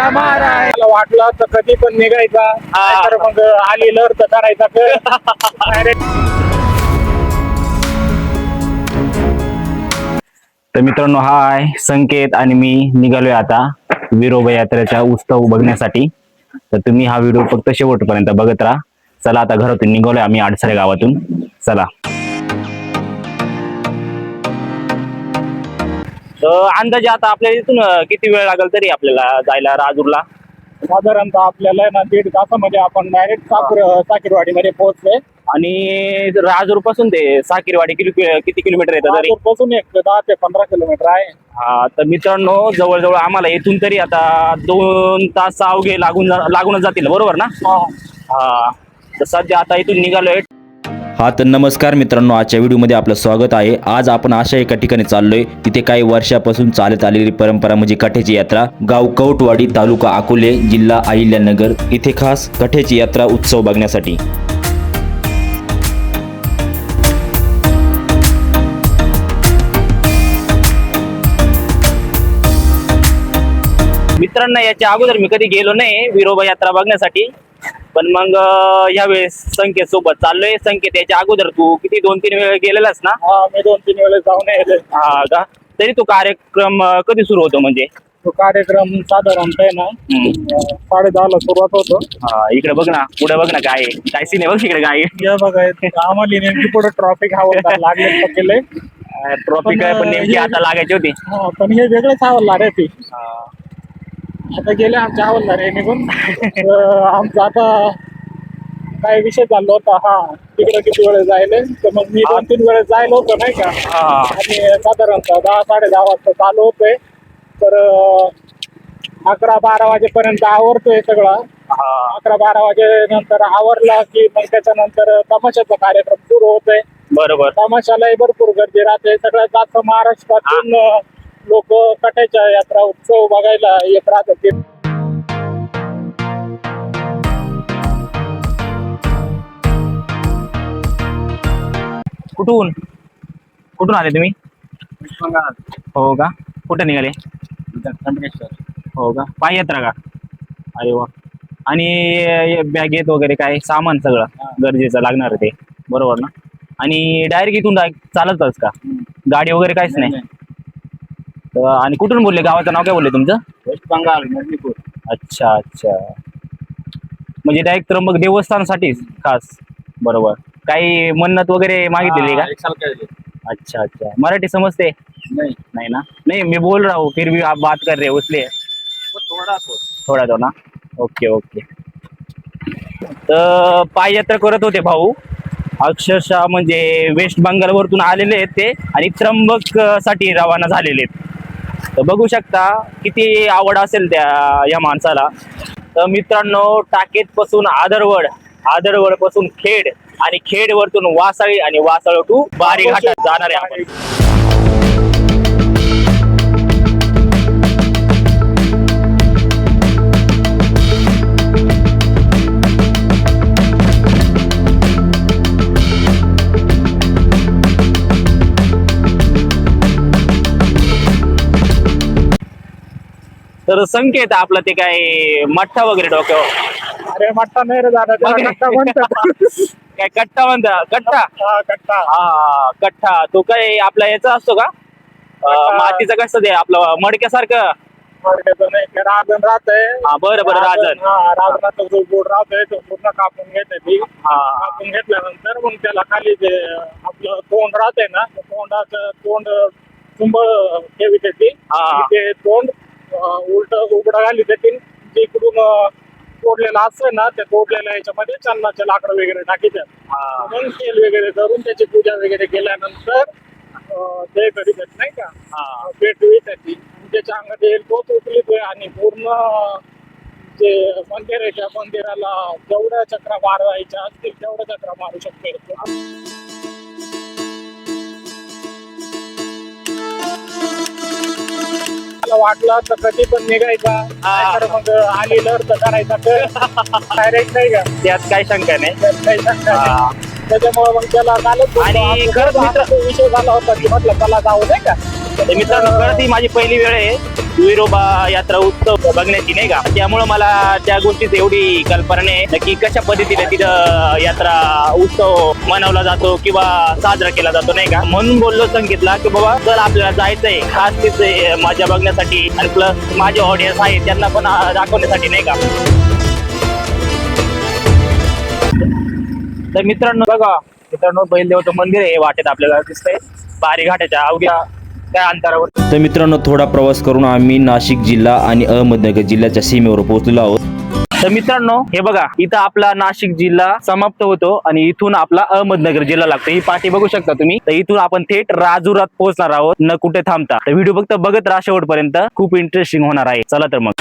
का माराय वाटलं तर कधी पण निघायचा तर मग आली लढ तर करायचा तर मित्रांनो, हाय संकेत आणि मी निघालोय आता विरोबा यात्रेचा उत्सव बघण्यासाठी. तर तुम्ही हा व्हिडिओ फक्त शेवटपर्यंत बघत राहा. चला आता घरातून निघालोय आम्ही आडसरे गावातून. चला. तर अंदाजे आता आपल्याला इथून किती वेळ लागेल तरी आपल्याला जायला राजूरला? साधारणतः आपल्याला ना 1.5 तासामध्ये आपण डायरेक्ट साकीरवाडी मध्ये पोहोचलोय. आणि राजूर पासून ते साकीरवाडी किती किलोमीटर येतं तरी? पासून एक 10 ते 15 किलोमीटर आहे. हा, तर मित्रांनो जवळजवळ आम्हाला इथून तरी आता 2 तास अवघे लागूनच जातील, बरोबर ना? हा, तर सध्या आता इथून निघालोय. हा, तर नमस्कार मित्रांनो, आजच्या व्हिडिओमध्ये आपलं स्वागत आहे. आज आपण अशा एका ठिकाणी चाललोय तिथे काही वर्षापासून चालत आलेली परंपरा म्हणजे कठ्याची यात्रा. गाव कौटवाडी, तालुका अकोले, जिल्हा अहिल्यानगर, इथे खास कठ्याची यात्रा उत्सव बघण्यासाठी. मित्रांनो, याच्या अगोदर मी कधी गेलो नाही विरोबा यात्रा बघण्यासाठी, पण मग यावेळेस संकेत सोबत चाललोय. संकेत, याच्या अगोदर तू किती 2-3 वेळ गेलेलास ना? मी 2-3 वेळेस जाऊन येले. हा का? तरी तो कार्यक्रम कधी सुरू होतो म्हणजे? तो कार्यक्रम साधारणतः ना 10:30ला सुरुवात होतो. हा, इकडे बघ ना, पुढे बघ ना, काय काय सीन आहे बघ इकडे. काय या बघा, आम्हाला नेमकी पुढे ट्रॉफिक हवं लागले केले. ट्रॉफिक आहे पण नेमकी आता लागायची होती. पण हे वेगळंच हवलदार आहे ती. आता गेले आमच्या हवलदार आहे निघून. आमचा आता काय विषय चाललो होता. तिकडे किती वेळेस जायले, तर मग मी 2-3 वेळेस जायला होतो नाही का. आणि साधारणतः 10-10:30 वाजता चालू होतोय. तर 11-12 वाजेपर्यंत आवरतोय सगळं. 11-12 वाजेनंतर आवरला की मग त्याच्यानंतर तमाशाचा कार्यक्रम सुरू होतोय. बरोबर. तमाशालाही भरपूर गर्दी राहते. सगळ्यात जास्त महाराष्ट्रातून लोक कट्याच्या यात्रा उत्सव बघायला येत राहतात. कुठून आले तुम्ही? हो का? कुठे निघाले? हो का? पायी यात्रा का? अरे वा. आणि बॅगेत वगैरे काय सामान सगळं गरजेचं लागणार ते, बरोबर ना? आणि डायरेक्ट इथून चालतच का? गाडी वगैरे काहीच नाही? आणि कुठून बोलले? गावाचं नाव काय बोलले तुमचं? वेस्ट बंगाल, मेदिनीपूर. अच्छा अच्छा, म्हणजे डायरेक्ट त्र्यंबक देवस्थानासाठीच खास, बरोबर. काही मन्नत वगैरे मागितलेली का? अच्छा अच्छा, मराठी समजते? नहीं ना? नहीं, मैं बोल रहा हूँ फिर भी आप बात कर रहे हो इसलिए थोड़ा तो ना. Okay okay. तर पाय यात्रा करत होते भाऊ, अक्षरशः म्हणजे वेस्ट बंगाल वरतून आलेले आहेत ते आणि त्र्यंबक साठी रवाना झालेले आहेत. तर बघू शकता किती आवड असेल या माणसाला. तर मित्रांनो, टाकेत पासून आदरवड पासून खेड आणि खेड वरतून वासाळी आणि वासाळ टू बारी घाटात जाणार आहे आपण. तर संकेत, आपलं ते काय मठ्ठा वगैरे डोक्यावर? अरे मट्टा नाही रे दादा, त्याला कट्टा म्हणतात. काय कट्टा म्हणता? कट्टा? कट्टा. हा, कट्टा. तो काय आपला याचा असतो का? मातीचं कसं ते आपलं मडक्यासारखं? मडक्याचं नाही, ते राजन राहतंय. हा, बरं राजन. राजनाचा जो बोर्ड राहतोय तो पूर्ण कापून घेते ती. कापून घेतल्यानंतर मग त्याला खाली जे आपलं तोंड राहतंय ना, तोंडाचं तोंड चुंबळ ठेवी ती. ते तोंड उलट उघडा घाली देतील. जिकडून तोडलेला असतोय ना, त्या तोडलेल्या याच्यामध्ये चन्नाचे लाकडं वगैरे टाकीतात. मग तेल वगैरे करून त्याची पूजा वगैरे केल्यानंतर ते घरी देत नाही का, पेटवी त्याची. त्याच्या अंगात येईल तोच उचलितोय आणि पूर्ण जे मंदिर आहे त्या मंदिराला जेवढ्या चक्रा मारायच्या असतील तेवढ्या चक्रा मारू शकतो. वाटलं तर कधी पण निघायचा, तर मग आली लढ तर करायचा डायरेक्ट नाही का, त्यात काही शंका नाही. त्याच्यामुळे मग त्याला झालं. आणि खरंच मित्र विषय झाला होता की म्हटलं चला जाऊ नाही का. तर मित्रांनो खरंच ही माझी पहिली वेळ आहे विरोबा यात्रा उत्सव बघण्याची नाही का, त्यामुळे मला त्या गोष्टीची एवढी कल्पना नाही नक्की कशा पद्धतीने तिथं यात्रा उत्सव मनवला जातो किंवा साजरा केला जातो नाही का. म्हणून बोललो संगीतला की बाबा चल आपल्याला जायचंय खास तिथे मजा बघण्यासाठी आणि प्लस माझे ऑडियन्स आहे त्यांना पण दाखवण्यासाठी नाही का. तर मित्रांनो बघा मित्रांनो बैलदेवाचं मंदिर आहे वाटेत आपल्याला दिसतंय बारी घाटाच्या अवघ्या त्या अंतरावर. तर मित्रांनो थोडा प्रवास करून आम्ही नाशिक जिल्हा आणि अहमदनगर जिल्ह्याच्या सीमेवर पोहोचलेलो आहोत. तर मित्रांनो हे बघा इथं आपला नाशिक जिल्हा समाप्त होतो आणि इथून आपला अहमदनगर जिल्हा लागतो. ही पाठी बघू शकता तुम्ही. तर इथून आपण थेट राजुरात पोहोचणार आहोत न कुठे थांबता. तर व्हिडिओ फक्त बघत राहा शेवटपर्यंत, खूप इंटरेस्टिंग होणार आहे. चला तर मग.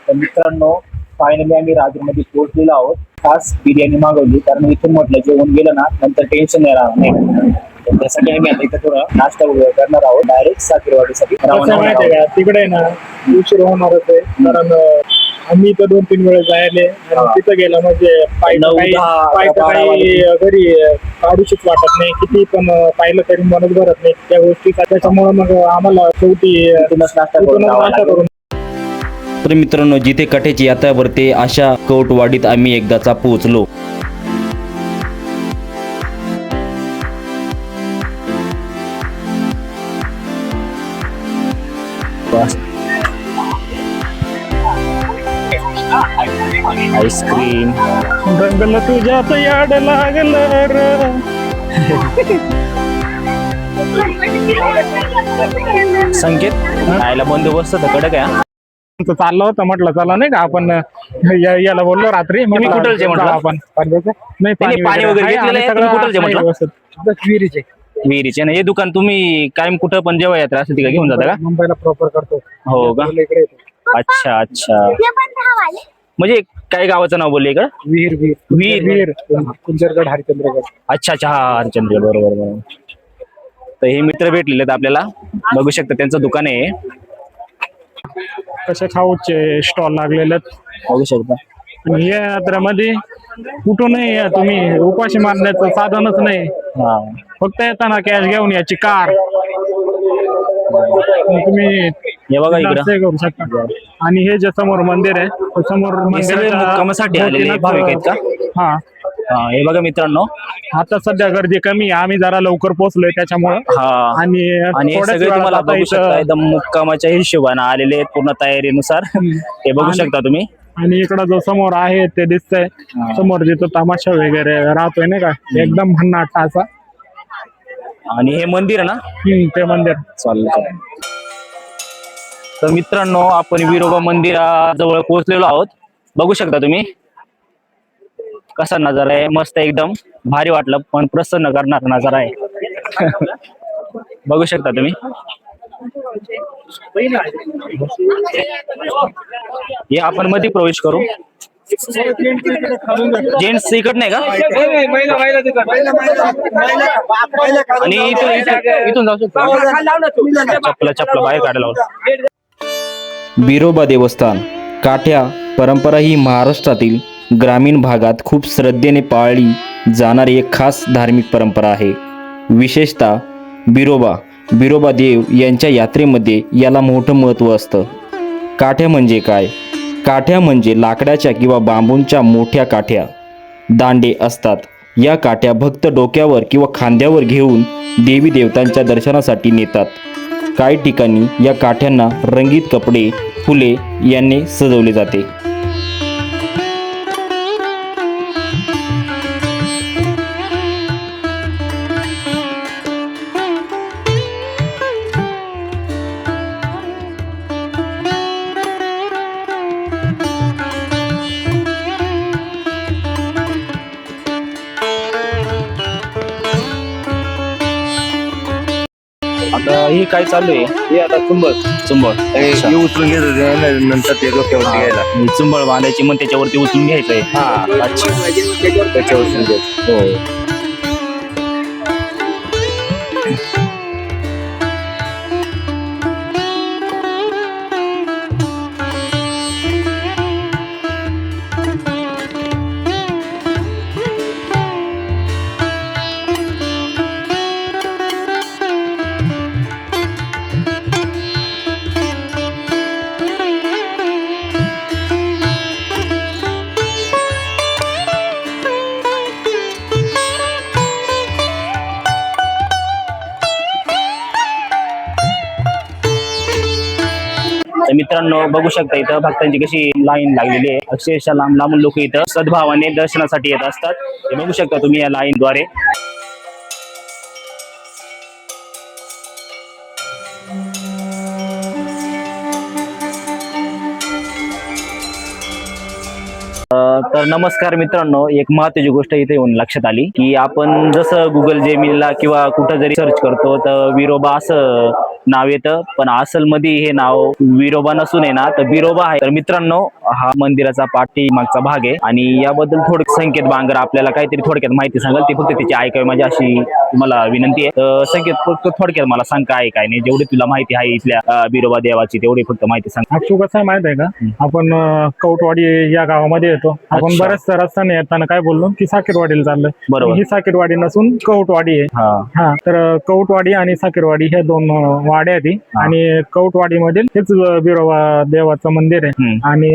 तर मित्रांनो फायनली आम्ही राजूरमध्ये पोहोचलेलो आहोत. खास बिर्याणी मागवली कारण इथून म्हटलं जेवण गेलं ना नंतर टेन्शन नाही राहणार नाही. त्यासाठी आम्ही आता इथं थोडं नाश्ता वगैरे करणार आहोत. डायरेक्ट साखरवाडीसाठी तिकडे आहे ना उशीर होणारच आहे कारण आम्ही तर 2-3 वेळा जायले तिथं गेलं म्हणजे काही घरी काढूशीच वाटत नाही. किती पण पाहिलं तरी मनच भरत नाही त्या गोष्टीचा. त्याच्यामुळे मग आम्हाला शेवटी नाश्ता करून. तर मित्रांनो जिथे कट्याची यात्रा भरते अशा कौटवाडीत आम्ही एकदाचा पोहोचलो. आईस्क्रीम रंगल तुझ्यात याड लागलं र. संकेत खायला बंदोबस्त तर कडक आहे. चाललं होतं म्हटलं चला नाही का आपण याला बोललो रात्री. तुम्ही कुठलचे म्हटलं? आपण नाही पाणी वगैरे घेतलेलं आहे. तुम्ही कुठलचे म्हटलं? विहिरीचे. विहिरीचे ना. हे दुकान तुम्ही कायम कुठं पण जेव्हा यात्रा असते का घेऊन जाता का? मुंबईला प्रॉपर करतो. हो का. अच्छा अच्छा म्हणजे काय गावाचं नाव बोलले का? विहीर कुंजरगड हरिचंद्रगड. अच्छा अच्छा हा हरिचंद्र बरोबर बरोबर. तर हे मित्र भेटलेले आहेत आपल्याला. बघू शकता त्यांचं दुकान आहे. कसे खाऊचे स्टॉल लागलेले बघू शकता. आणि या यात्रेमध्ये कुठूनही या तुम्ही उपाशी मारण्याचं साधनच नाही. हा फक्त येताना कॅश घेऊन याची कार तुम्ही हे बघा इकडं करू शकता. आणि हे जे समोर मंदिर आहे समोर मुक्कामासाठी आलेले भाविक आहेत का? हा हा हे बघा मित्रांनो आता सध्या गर्दी कमी आहे. आम्ही जरा लवकर पोहोचलोय त्याच्यामुळे. हा आणि हे सगळे तुम्हाला बघू शकता एकदम मुक्कामाच्या हिशोबाने आलेले आहेत पूर्ण तयारीनुसार. हे बघू शकता तुम्ही. आणि इकडं जो समोर आहे ते दिसतंय समोर जिथं तमाशा वगैरे राहतोय नाही का एकदम भन्नाट असा. आणि हे मंदिर आहे ना ते मंदिर चाललं. तर मित्रांनो आपण विरोबा मंदिराजवळ पोहोचलेलो आहोत. बघू शकता तुम्ही कसा नजारा आहे. मस्त एकदम भारी वाटलं पण प्रसन्न करणारा नजारा आहे. बघू शकता तुम्ही. हे आपण मध्ये प्रवेश करू. जेंट्स इकड नाही का? आणि इथून जाऊ शकतो. चपला बाहेर काढायला. बिरोबा देवस्थान काठ्या परंपरा ही महाराष्ट्रातील ग्रामीण भागात खूप श्रद्धेने पाळली जाणारी एक खास धार्मिक परंपरा आहे. विशेषतः बिरोबा देव यांच्या यात्रेमध्ये याला मोठं महत्त्व असतं. काठ्या म्हणजे काय? काठ्या म्हणजे लाकडाच्या किंवा बांबूंच्या मोठ्या काठ्या. दांडे असतात. या काठ्या भक्त डोक्यावर किंवा खांद्यावर घेऊन देवी देवतांच्या दर्शनासाठी नेतात. काही ठिकाणी या काठ्यांना रंगीत कपडे, फुले यांनी सजवले जाते. आता हे काय चालू आहे? हे आता चुंबळ अच्छा. हे उचलून घेत होते नंतर ते डोक्यावरती घ्यायला. हे चुंबळ बांधायची मग त्याच्यावरती उचलून घ्यायचंय. हा अच्छा त्याच्यावर उचलून घ्यायचं. हो. मित्रांनो बघू शकता इथं भक्तांची कशी लाईन लागलेली आहे. अक्षरशः लांब लांबून लोक इथं सद्भावाने दर्शनासाठी येत असतात. हे बघू शकता तुम्ही या लाईन द्वारे. तर नमस्कार मित्रांनो, एक महत्त्वाची गोष्ट इथे येऊन लक्षात आली की आपण जसं गुगल जेमिनीला किंवा कुठं जरी सर्च करतो तर विरोबा असं नाव येतं, पण असल मध्ये हे नाव विरोबा नसून आहे ना तर बिरोबा आहे. तर मित्रांनो, हा मंदिराचा पाठीमागचा भाग आहे आणि याबद्दल थोडं संकेत बांगर आपल्याला काहीतरी थोडक्यात माहिती सांगाल, ते फक्त त्याची ऐकावी माझी अशी तुम्हाला विनंती आहे. तर संकेत फक्त थोडक्यात मला सांग काय काय नाही, जेवढी तुला माहिती आहे इथल्या बिरोबा देवाची तेवढी फक्त माहिती सांग. तू कसं आहे माहित आहे का, आपण कौटवाडी या गावामध्ये येतो. आपण अच्छा. बरेच रस्त्याने येताना काय बोललो की साकेरवाडीला चाललोय. बरोबर. ही साकेरवाडी नसून कौटवाडी आहे. हा तर कौटवाडी आणि साकेरवाडी हे दोन वाड्या आहेत आणि कौटवाडी मधील हेच बिरोबा देवाचं मंदिर आहे. आणि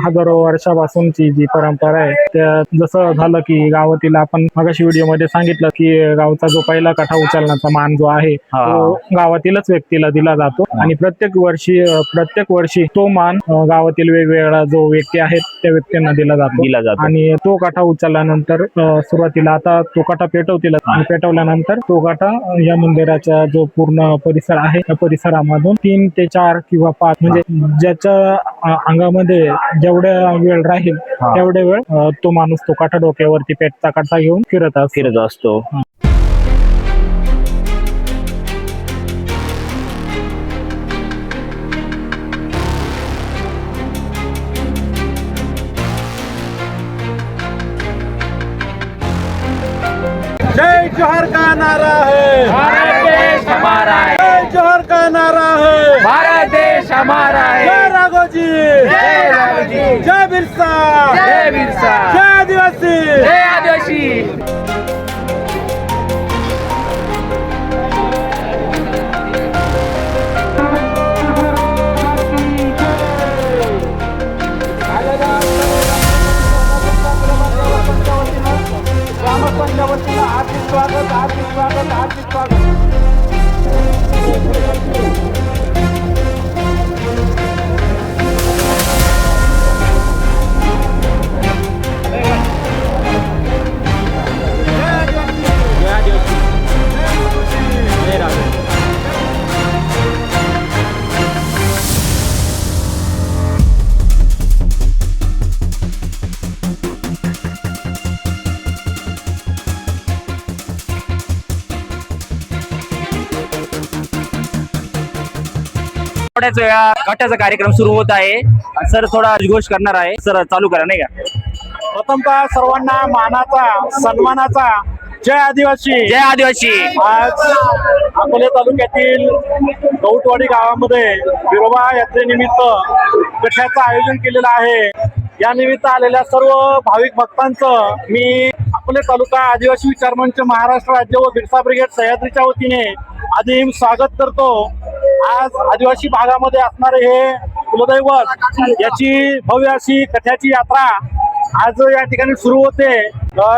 हजारो वर्षापासूनची जी परंपरा आहे त्या जसं झालं की गावातील आपण मगाशी व्हिडिओ मध्ये सांगितलं की गावचा जो पहिला काठा उचलण्याचा मान जो आहे तो गावातीलच व्यक्तीला दिला जातो आणि प्रत्येक वर्षी तो मान गावातील वेगवेगळा जो व्यक्ती आहेत त्या व्यक्तींना दिला जातो. आणि तो काठा उचलल्यानंतर सुरुवातीला आता तो काठा पेटवतील आणि पेटवल्यानंतर तो काठा या मंदिराचा जो पूर्ण परिसर आहे त्या परिसरामधून 3 ते 4 किंवा 5 म्हणजे ज्याच्या अंगामध्ये जेवढ्या वेळ राहील तेवढ्या वेळ तो माणूस तो काठा डोक्यावरती पेटता काठा घेऊन फिरत असतो. जय जोहर का नारा है भारत देश हमारा है, जय जोहर का नारा है भारत देश हमारा है। जय राघोजी, जय राघोजी, जय बिरसा, जय बिरसा, जय आदिवासी, जय आदिवासी। हार्दिक स्वागत, हार्दिक स्वागत, हार्दिक स्वागत. थोड्याच वेळा काठ्याचा कार्यक्रम सुरू होत आहे. सर थोडा घोष करणार आहे. सर चालू करा नाही का. प्रथमतः सर्वांना मानाचा सन्मानाचा जय आदिवासी. जय आदिवासी. आज अकोले तालुक्यातील कौटवाडी गावामध्ये बिरोबा यात्रेनिमित्त कथ्याचं आयोजन केलेलं आहे. या निमित्त आलेल्या सर्व भाविक भक्तांचं मी अकोले तालुका आदिवासी विचार मंच महाराष्ट्र राज्य व बिरसा ब्रिगेड सह्याद्रीच्या वतीने आदिम स्वागत करतो. आज आदिवासी भागामध्ये असणारे हे कुलदैवत याची भव्य अशी कथ्याची यात्रा आज या ठिकाणी सुरू होते.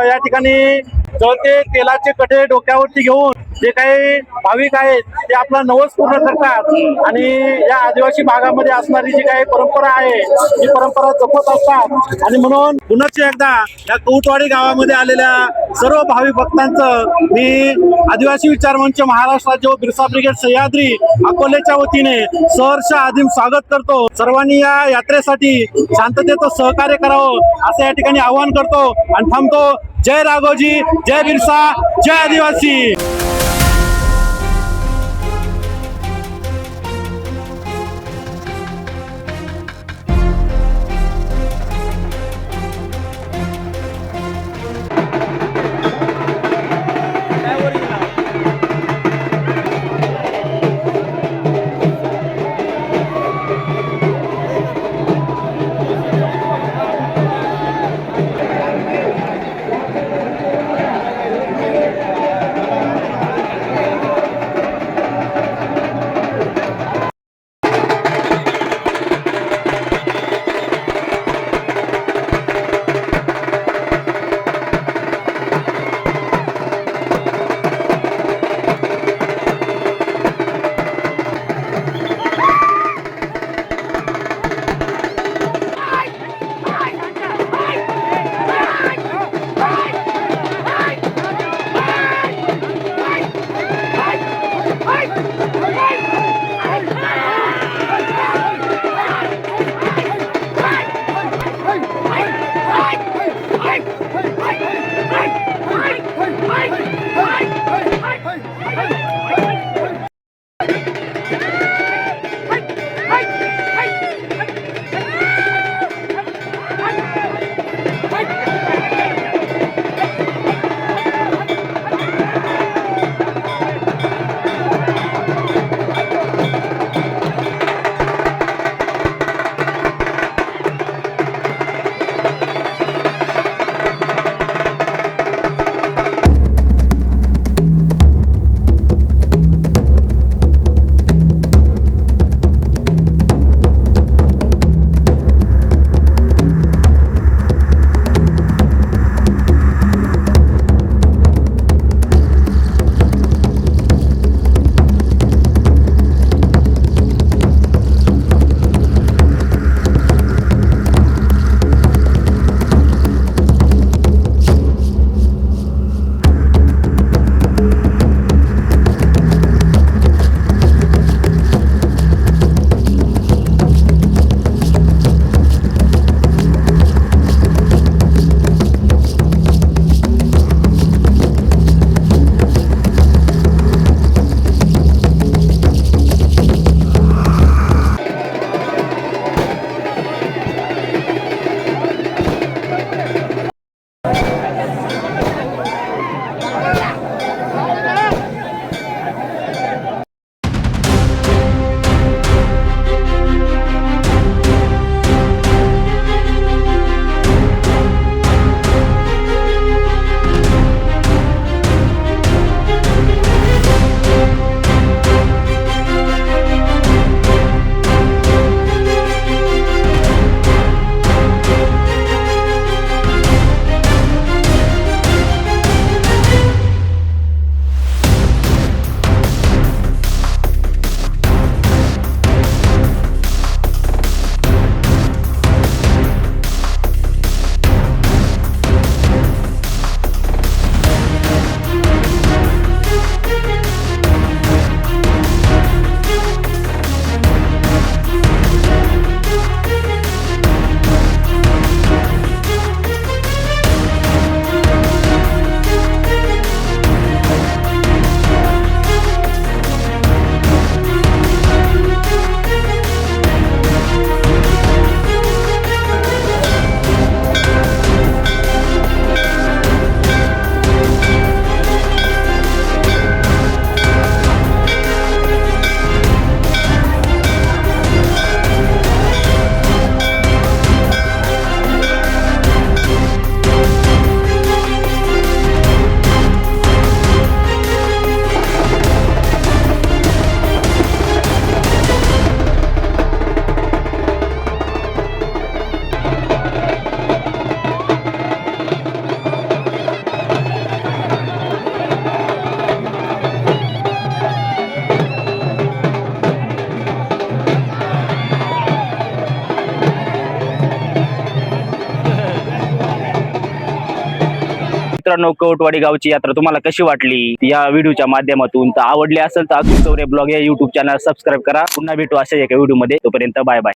या ठिकाणी जळते तेलाचे कठे डोक्यावरती घेऊन जे काही भाविक आहेत ते आपला नवस पूर्ण करतात आणि या आदिवासी भागामध्ये असणारी जी काही परंपरा आहे ती परंपरा जपत असतात. आणि म्हणून पुनश्च एकदा या कौटवाडी गावामध्ये आलेल्या सर्व भाविक भक्तांचं मी आदिवासी विचार मंच महाराष्ट्र राज्य व बिरसा ब्रिगेड सह्याद्री अकोलेच्या वतीने सहर्ष आदिम स्वागत करतो. सर्वांनी या यात्रेसाठी शांततेचं सहकार्य करावं असं या ठिकाणी आवाहन करतो आणि थांबतो. जय राघोजी, जय बिरसा, जय आदिवासी. मित्रांनो, कवटवाडी गावची यात्रा तुम्हाला कशी वाटली या व्हिडिओच्या माध्यमातून? तर आवडली असेल तर अतुल चौरे ब्लॉग या युट्यूब चॅनल सबस्क्राईब करा. पुन्हा भेटू अशा एका व्हिडिओ मध्ये. तोपर्यंत बाय बाय.